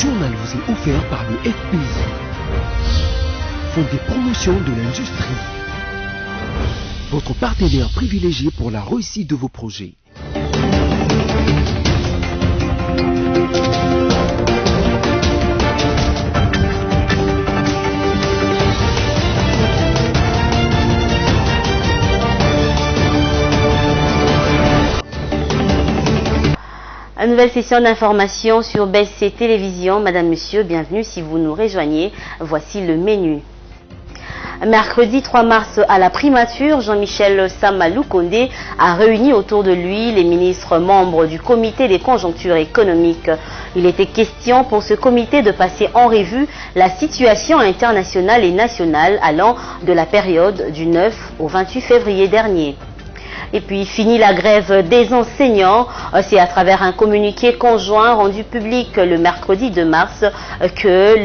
journal vous est offert par le FPI, Fonds des promotions de l'industrie, votre partenaire privilégié pour la réussite de vos projets. Une nouvelle session d'information sur BSC Télévision. Madame, Monsieur, bienvenue si vous nous rejoignez. Voici le menu. Mercredi 3 mars à la primature, Jean-Michel Sama Lukonde a réuni autour de lui les ministres membres du comité des conjonctures économiques. Il était question pour ce comité de passer en revue la situation internationale et nationale allant de la période du 9 au 28 février dernier. Et puis, fini la grève des enseignants. C'est à travers un communiqué conjoint rendu public le mercredi 2 mars que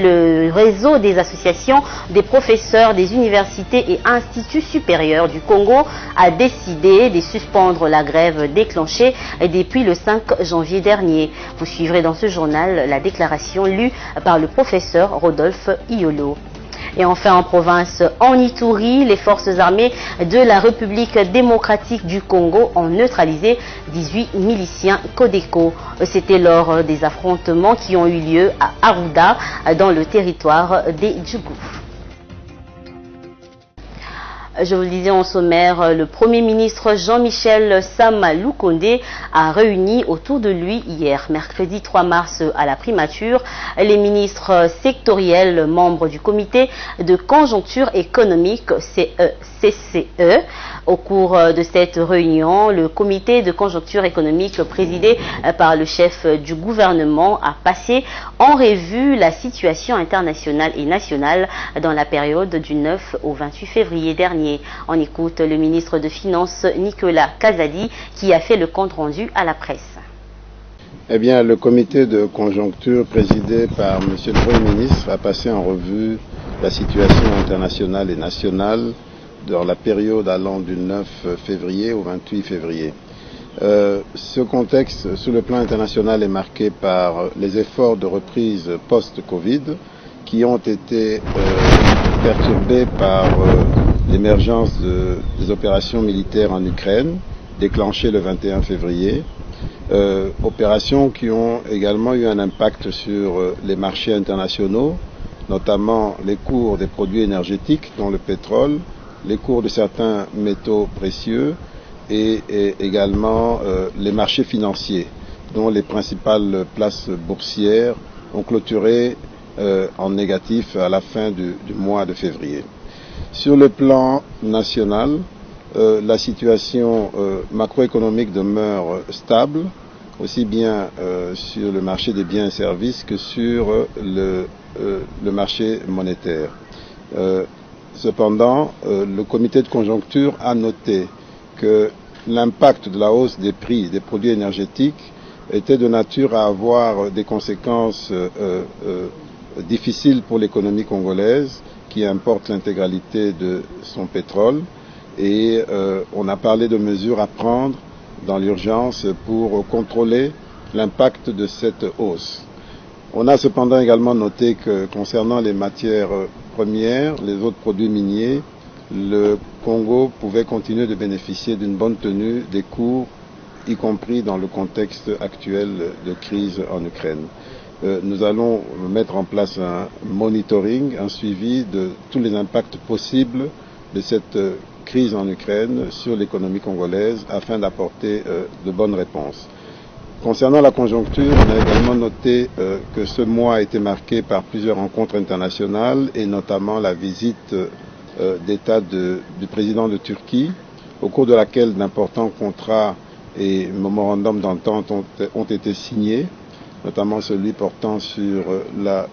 le réseau des associations des professeurs des universités et instituts supérieurs du Congo a décidé de suspendre la grève déclenchée depuis le 5 janvier dernier. Vous suivrez dans ce journal la déclaration lue par le professeur Rodolphe Iolo. Et enfin en province, en Ituri, les forces armées de la République démocratique du Congo ont neutralisé 18 miliciens Codeco. C'était lors des affrontements qui ont eu lieu à Arruda, dans le territoire des Djougou. Je vous le disais en sommaire, le Premier ministre Jean-Michel Sama Lukonde a réuni autour de lui hier, mercredi 3 mars à la primature, les ministres sectoriels membres du comité de conjoncture économique CCE. Au cours de cette réunion, le comité de conjoncture économique présidé par le chef du gouvernement a passé en revue la situation internationale et nationale dans la période du 9 au 28 février dernier. On écoute le ministre de Finances Nicolas Kazadi qui a fait le compte rendu à la presse. Eh bien, le comité de conjoncture présidé par M. le Premier ministre a passé en revue la situation internationale et nationale dans la période allant du 9 février au 28 février. Ce contexte, sur le plan international, est marqué par les efforts de reprise post-Covid qui ont été perturbés par l'émergence des opérations militaires en Ukraine, déclenchées le 21 février, opérations qui ont également eu un impact sur les marchés internationaux, notamment les cours des produits énergétiques, dont le pétrole, les cours de certains métaux précieux et également les marchés financiers, dont les principales places boursières ont clôturé en négatif à la fin du mois de février. Sur le plan national, la situation macroéconomique demeure stable, aussi bien sur le marché des biens et services que sur le marché monétaire. Cependant, le comité de conjoncture a noté que l'impact de la hausse des prix des produits énergétiques était de nature à avoir des conséquences difficiles pour l'économie congolaise, qui importe l'intégralité de son pétrole, et on a parlé de mesures à prendre dans l'urgence pour contrôler l'impact de cette hausse. On a cependant également noté que concernant les matières premières, les autres produits miniers, le Congo pouvait continuer de bénéficier d'une bonne tenue des cours, y compris dans le contexte actuel de crise en Ukraine. Nous allons mettre en place un monitoring, un suivi de tous les impacts possibles de cette crise en Ukraine sur l'économie congolaise afin d'apporter de bonnes réponses. Concernant la conjoncture, on a également noté que ce mois a été marqué par plusieurs rencontres internationales et notamment la visite d'État du président de Turquie, au cours de laquelle d'importants contrats et mémorandums d'entente ont été signés, notamment celui portant sur la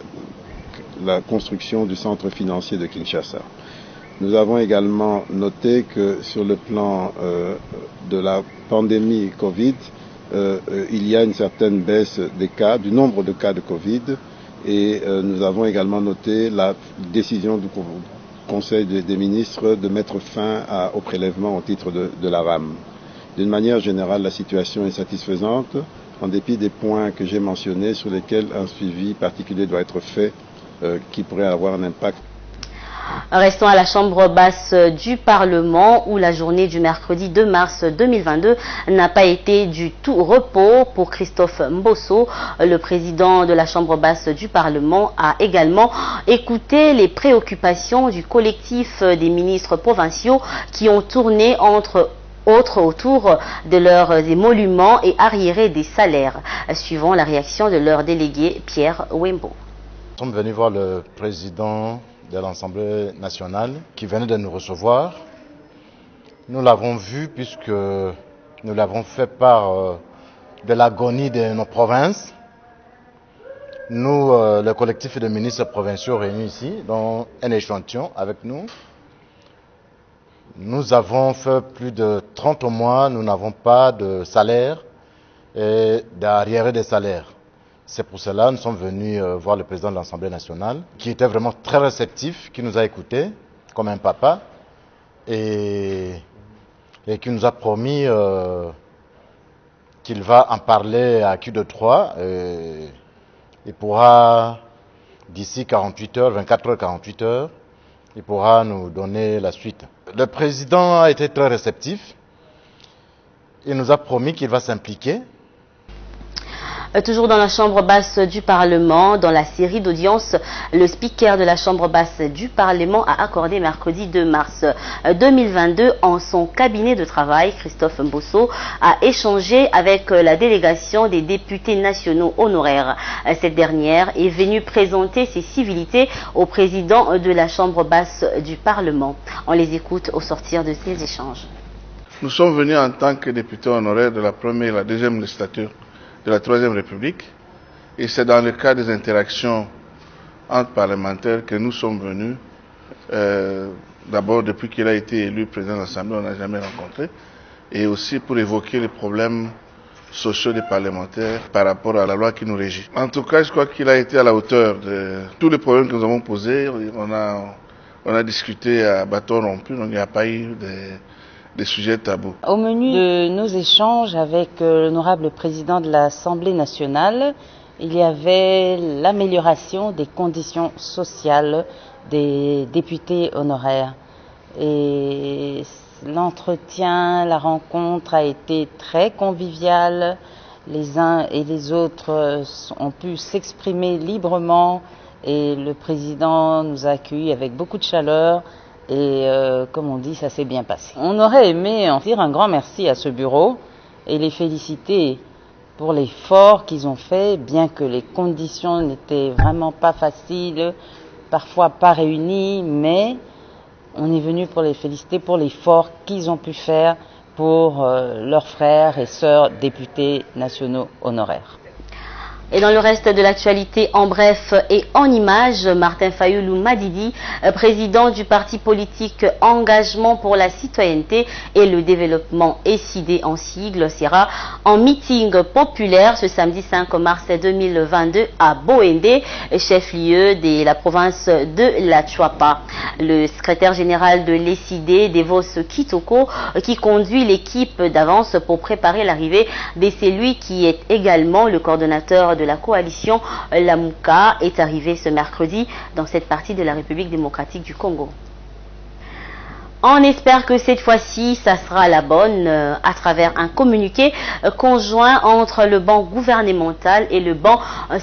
construction du centre financier de Kinshasa. Nous avons également noté que sur le plan de la pandémie Covid, il y a une certaine baisse des cas, du nombre de cas de Covid, et nous avons également noté la décision du Conseil des ministres de mettre fin au prélèvement au titre de la RAM. D'une manière générale, la situation est satisfaisante. en dépit des points que j'ai mentionnés sur lesquels un suivi particulier doit être fait, qui pourrait avoir un impact. Restons à la chambre basse du Parlement où la journée du mercredi 2 mars 2022 n'a pas été du tout repos pour Christophe Mbosso. Le président de la chambre basse du Parlement a également écouté les préoccupations du collectif des ministres provinciaux qui ont tourné entre autres autour de leurs émoluments et arriérés des salaires, suivant la réaction de leur délégué Pierre Wembo. Nous sommes venus voir le président de l'Assemblée nationale qui venait de nous recevoir. Nous l'avons vu puisque nous l'avons fait part de l'agonie de nos provinces. Nous, le collectif de ministres provinciaux réunis ici, dont un échantillon avec nous. Nous avons fait plus de 30 mois, nous n'avons pas de salaire et d'arriérés de salaire. C'est pour cela que nous sommes venus voir le président de l'Assemblée nationale, qui était vraiment très réceptif, qui nous a écoutés comme un papa et qui nous a promis qu'il va en parler à qui de droit. Il pourra, d'ici 48 heures, 24 heures, 48 heures, il pourra nous donner la suite. Le président a été très réceptif. Il nous a promis qu'il va s'impliquer. Toujours dans la chambre basse du Parlement, dans la série d'audience, le speaker de la chambre basse du Parlement a accordé mercredi 2 mars 2022 en son cabinet de travail. Christophe Mbosso a échangé avec la délégation des députés nationaux honoraires. Cette dernière est venue présenter ses civilités au président de la chambre basse du Parlement. On les écoute au sortir de ces échanges. Nous sommes venus en tant que députés honoraires de la première et la deuxième législature de la Troisième République, et c'est dans le cadre des interactions entre parlementaires que nous sommes venus. D'abord, depuis qu'il a été élu président de l'Assemblée, on n'a jamais rencontré, et aussi pour évoquer les problèmes sociaux des parlementaires par rapport à la loi qui nous régit. En tout cas, je crois qu'il a été à la hauteur de tous les problèmes que nous avons posés. On a discuté à bâton rompu, donc il n'y a pas eu des sujets tabous. Au menu de nos échanges avec l'honorable président de l'Assemblée nationale, il y avait l'amélioration des conditions sociales des députés honoraires. Et l'entretien, la rencontre a été très conviviale. Les uns et les autres ont pu s'exprimer librement et le président nous a accueillis avec beaucoup de chaleur. Et comme on dit, ça s'est bien passé. On aurait aimé en dire un grand merci à ce bureau et les féliciter pour l'effort qu'ils ont fait, bien que les conditions n'étaient vraiment pas faciles, parfois pas réunies, mais on est venu pour les féliciter pour l'effort qu'ils ont pu faire pour leurs frères et sœurs députés nationaux honoraires. Et dans le reste de l'actualité, en bref et en images, Martin Fayoulou Madidi, président du parti politique Engagement pour la citoyenneté et le développement SID en sigle, sera en meeting populaire ce samedi 5 mars 2022 à Boendé, chef-lieu de la province de la Chuapa. Le secrétaire général de l'SID, Devos Kitoko, qui conduit l'équipe d'avance pour préparer l'arrivée de celui qui est également le coordonnateur de la coalition Lamuka, est arrivé ce mercredi dans cette partie de la République démocratique du Congo. On espère que cette fois-ci, ça sera la bonne à travers un communiqué conjoint entre le banc gouvernemental et le banc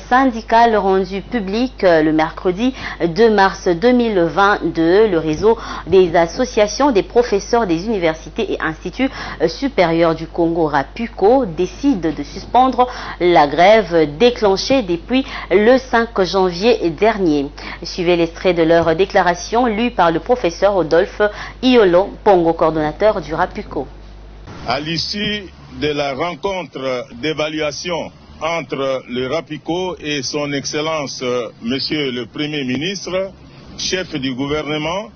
syndical rendu public le mercredi 2 mars 2022. Le réseau des associations des professeurs des universités et instituts supérieurs du Congo, RAPUCO, décide de suspendre la grève déclenchée depuis le 5 janvier dernier. Suivez l'extrait de leur déclaration lue par le professeur Rodolphe Iolo Pongo, coordonnateur du RAPUCO. À l'issue de la rencontre d'évaluation entre le RAPUCO et son Excellence Monsieur le Premier ministre, chef du gouvernement,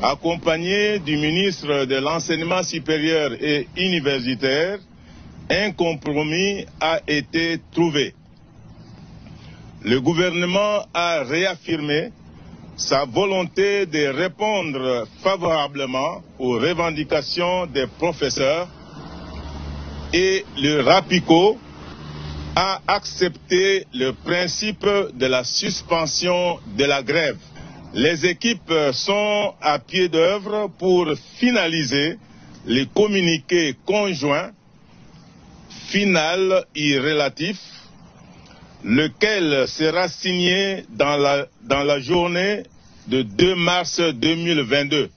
accompagné du ministre de l'Enseignement supérieur et universitaire, un compromis a été trouvé. Le gouvernement a réaffirmé sa volonté de répondre favorablement aux revendications des professeurs et le RAPUCO a accepté le principe de la suspension de la grève. Les équipes sont à pied d'œuvre pour finaliser les communiqués conjoints final et relatif, lequel sera signé dans la journée de 2 mars 2022.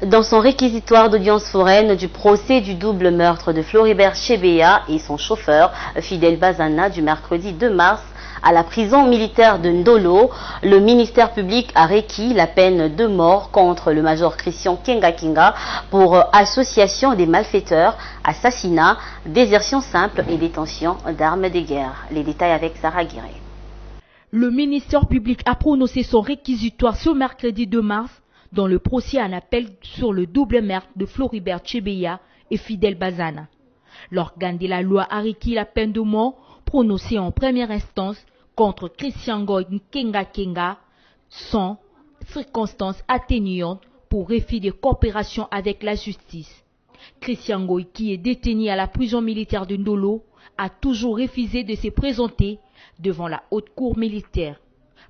Dans son réquisitoire d'audience foraine du procès du double meurtre de Floribert Chebeya et son chauffeur Fidel Bazana du mercredi 2 mars à la prison militaire de Ndolo, le ministère public a requis la peine de mort contre le major Christian Kenga Kenga pour association des malfaiteurs, assassinat, désertion simple et détention d'armes de guerre. Les détails avec Sarah Guiré. Le ministère public a prononcé son réquisitoire ce mercredi 2 mars dans le procès en appel sur le double meurtre de Floribert Chebeya et Fidel Bazana. L'organe de la loi a requis la peine de mort prononcée en première instance contre Christian Kenga Kenga sans circonstances atténuantes pour refus de coopération avec la justice. Christian Goy, qui est détenu à la prison militaire de Ndolo, a toujours refusé de se présenter devant la haute cour militaire.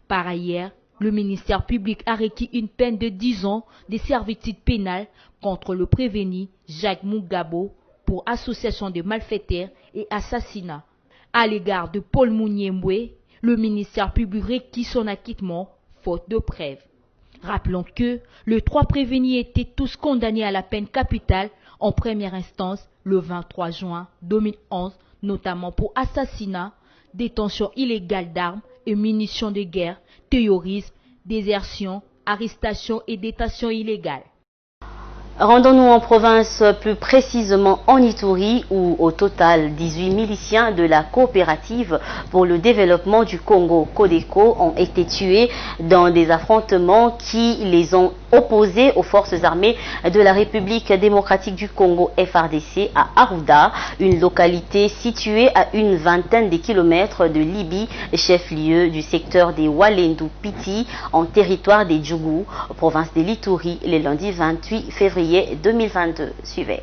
Par ailleurs, le ministère public a requis une peine de 10 ans de servitude pénale contre le prévenu Jacques Mugabo pour association de malfaiteurs et assassinat. À l'égard de Paul Mouniembwe, le ministère public requit son acquittement, faute de preuves. Rappelons que les 3 prévenus étaient tous condamnés à la peine capitale en première instance le 23 juin 2011, notamment pour assassinat, détention illégale d'armes et munitions de guerre, terrorisme, désertion, arrestation et détention illégale. Rendons-nous en province, plus précisément en Ituri, où au total 18 miliciens de la coopérative pour le développement du Congo, Codeco, ont été tués dans des affrontements qui les ont opposés aux forces armées de la République démocratique du Congo, FARDC, à Arruda, une localité située à une vingtaine de kilomètres de Libye, chef-lieu du secteur des Walendu-Piti, en territoire des Djougou, province de l'Ituri, le lundi 28 février 2022. Suivez.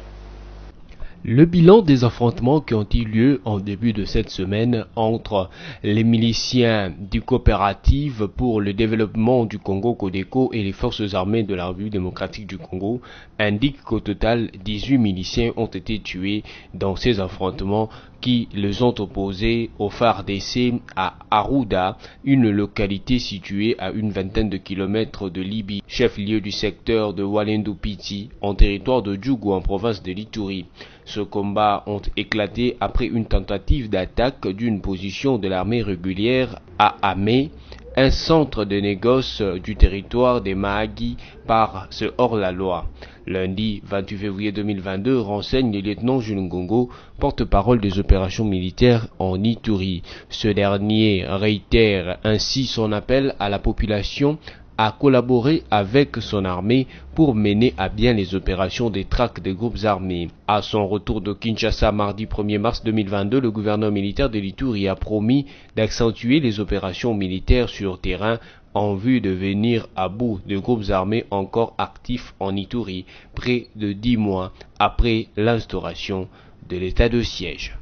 Le bilan des affrontements qui ont eu lieu en début de cette semaine entre les miliciens du coopérative pour le développement du Congo Codeco et les forces armées de la République démocratique du Congo indique qu'au total 18 miliciens ont été tués dans ces affrontements qui les ont opposés au FARDC à Arruda, une localité située à une vingtaine de kilomètres de Libye, chef-lieu du secteur de Walendu-Piti, en territoire de Djougou, en province de l'Ituri. Ce combat ont éclaté après une tentative d'attaque d'une position de l'armée régulière à Amé, un centre de négoce du territoire des Mahagi par ce hors-la-loi. Lundi 28 février 2022, renseigne le lieutenant Jules Ngongo, porte-parole des opérations militaires en Ituri. Ce dernier réitère ainsi son appel à la population à collaborer avec son armée pour mener à bien les opérations des traques des groupes armés. À son retour de Kinshasa mardi 1er mars 2022, le gouverneur militaire de l'Ituri a promis d'accentuer les opérations militaires sur terrain en vue de venir à bout de groupes armés encore actifs en Ituri, près de 10 mois après l'instauration de l'état de siège.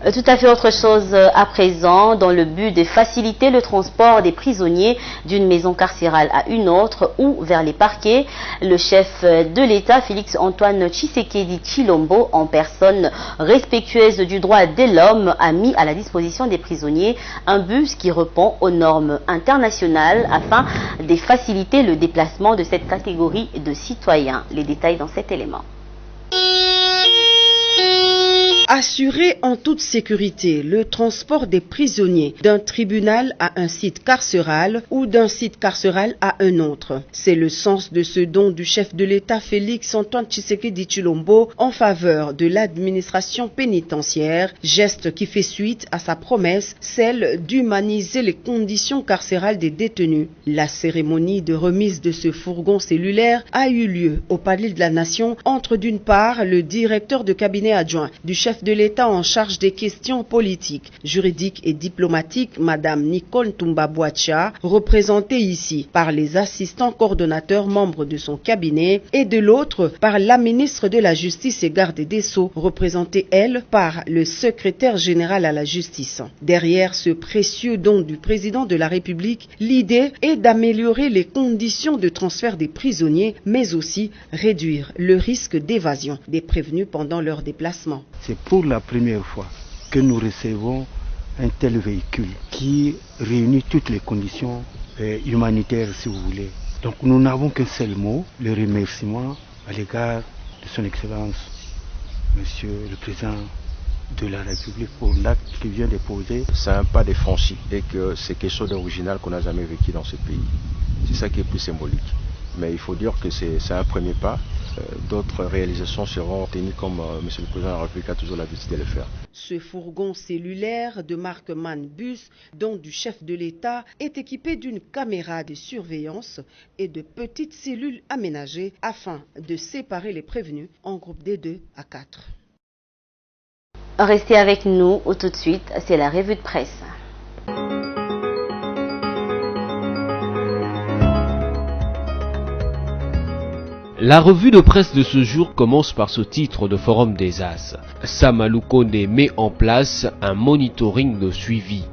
Tout à fait autre chose à présent, dans le but de faciliter le transport des prisonniers d'une maison carcérale à une autre ou vers les parquets, le chef de l'État, Félix-Antoine Tshisekedi Tshilombo, en personne respectueuse du droit de l'homme, a mis à la disposition des prisonniers un bus qui répond aux normes internationales afin de faciliter le déplacement de cette catégorie de citoyens. Les détails dans cet élément. Assurer en toute sécurité le transport des prisonniers d'un tribunal à un site carcéral ou d'un site carcéral à un autre. C'est le sens de ce don du chef de l'État Félix-Antoine Tshisekedi Tshilombo en faveur de l'administration pénitentiaire, geste qui fait suite à sa promesse, celle d'humaniser les conditions carcérales des détenus. La cérémonie de remise de ce fourgon cellulaire a eu lieu au Palais de la Nation entre d'une part le directeur de cabinet adjoint du chef chef de l'État en charge des questions politiques, juridiques et diplomatiques, Madame Nicole Toumba-Boacha, représentée ici par les assistants coordonnateurs membres de son cabinet et de l'autre par la ministre de la Justice et garde des Sceaux, représentée elle par le secrétaire général à la justice. Derrière ce précieux don du président de la République, l'idée est d'améliorer les conditions de transfert des prisonniers, mais aussi réduire le risque d'évasion des prévenus pendant leur déplacement. C'est pour la première fois que nous recevons un tel véhicule qui réunit toutes les conditions humanitaires, si vous voulez. Donc nous n'avons qu'un seul mot, le remerciement à l'égard de son Excellence, Monsieur le Président de la République, pour l'acte qu'il vient de poser. C'est un pas de franchi et que c'est quelque chose d'original qu'on n'a jamais vécu dans ce pays. C'est ça qui est plus symbolique. Mais il faut dire que c'est un premier pas. D'autres réalisations seront tenues comme Monsieur le Président de la République a toujours l'habitude de le faire. Ce fourgon cellulaire de marque Manbus, dont du chef de l'État, est équipé d'une caméra de surveillance et de petites cellules aménagées afin de séparer les prévenus en groupes de 2 à 4. Restez avec nous, tout de suite, c'est la revue de presse. La revue de presse de ce jour commence par ce titre de Forum des As. Sama Lukonde met en place un monitoring de suivi.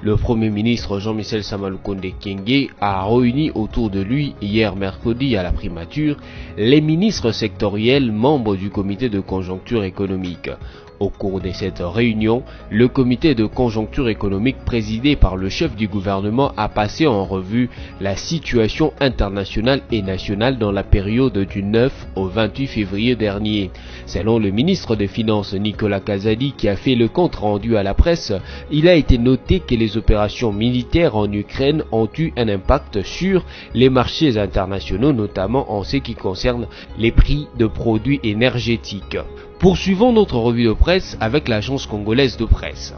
Le Premier ministre Jean-Michel Sama Lukonde Kyenge a réuni autour de lui hier mercredi à la primature les ministres sectoriels membres du comité de conjoncture économique. Au cours de cette réunion, le comité de conjoncture économique présidé par le chef du gouvernement a passé en revue la situation internationale et nationale dans la période du 9 au 28 février dernier. Selon le ministre des Finances Nicolas Kazadi qui a fait le compte rendu à la presse, il a été noté que les opérations militaires en Ukraine ont eu un impact sur les marchés internationaux, notamment en ce qui concerne les prix de produits énergétiques. Poursuivons notre revue de presse avec l'agence congolaise de presse.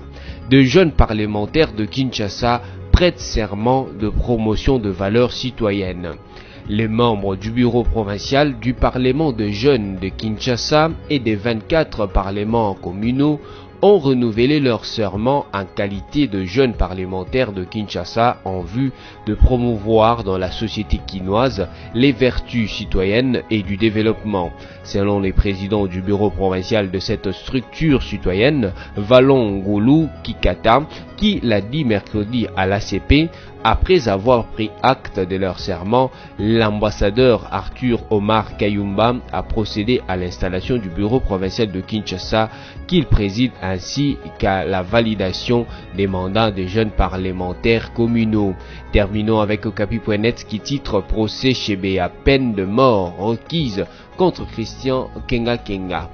De jeunes parlementaires de Kinshasa prêtent serment de promotion de valeurs citoyennes. Les membres du bureau provincial du Parlement de jeunes de Kinshasa et des 24 parlements communaux ont renouvelé leur serment en qualité de jeunes parlementaires de Kinshasa en vue de promouvoir dans la société quinoise les vertus citoyennes et du développement. Selon les présidents du bureau provincial de cette structure citoyenne, Valon Ngoulou Kikata, qui l'a dit mercredi à l'ACP, après avoir pris acte de leur serment, l'ambassadeur Arthur Omar Kayumba a procédé à l'installation du bureau provincial de Kinshasa qu'il préside ainsi qu'à la validation des mandats des jeunes parlementaires communaux. Terminons avec Okapi.net qui titre « Procès chez Béa, peine de mort requise contre Christian Kenga Kenga ».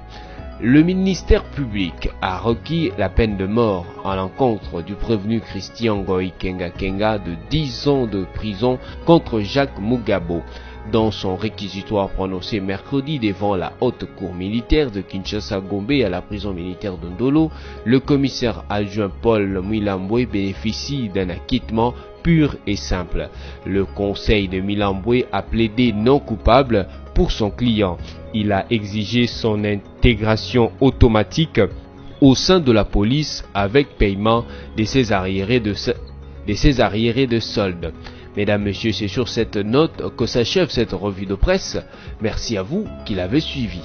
Le ministère public a requis la peine de mort à l'encontre du prévenu Christian Ngoï Kenga Kenga de 10 ans de prison contre Jacques Mugabo. Dans son réquisitoire prononcé mercredi devant la haute cour militaire de Kinshasa-Gombe à la prison militaire de Ndolo, le commissaire adjoint Paul Milambwe bénéficie d'un acquittement pur et simple. Le conseil de Milambwe a plaidé non coupable pour son client. Il a exigé son intégration automatique au sein de la police avec paiement de ses arriérés de solde. Mesdames, Messieurs, c'est sur cette note que s'achève cette revue de presse. Merci à vous qui l'avez suivi.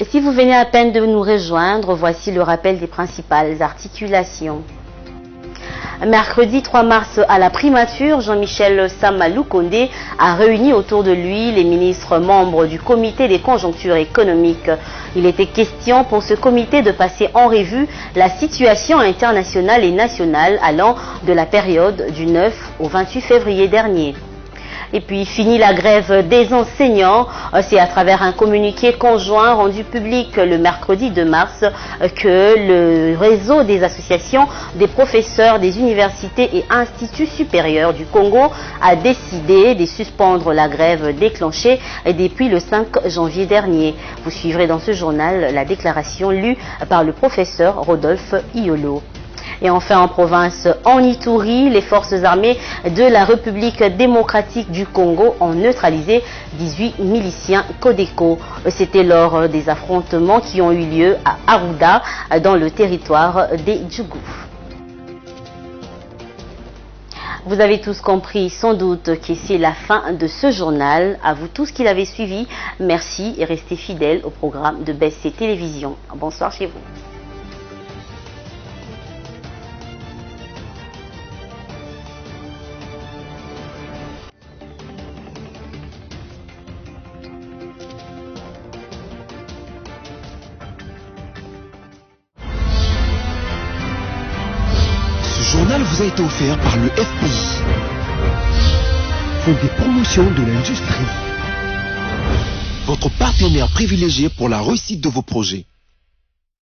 Et si vous venez à peine de nous rejoindre, voici le rappel des principales articulations. Mercredi 3 mars à la primature, Jean-Michel Sama Lukonde a réuni autour de lui les ministres membres du comité des conjonctures économiques. Il était question pour ce comité de passer en revue la situation internationale et nationale allant de la période du 9 au 28 février dernier. Et puis, fini la grève des enseignants. C'est à travers un communiqué conjoint rendu public le mercredi 2 mars que le réseau des associations des professeurs des universités et instituts supérieurs du Congo a décidé de suspendre la grève déclenchée depuis le 5 janvier dernier. Vous suivrez dans ce journal la déclaration lue par le professeur Rodolphe Iolo. Et enfin en province, en Ituri, les forces armées de la République démocratique du Congo ont neutralisé 18 miliciens Codeco. C'était lors des affrontements qui ont eu lieu à Arruda, dans le territoire des Djougou. Vous avez tous compris sans doute que c'est la fin de ce journal. À vous tous qui l'avez suivi, merci et restez fidèles au programme de BSC Télévision. Bonsoir chez vous. Ce journal vous a été offert par le FPI, Fonds des promotions de l'industrie, votre partenaire privilégié pour la réussite de vos projets.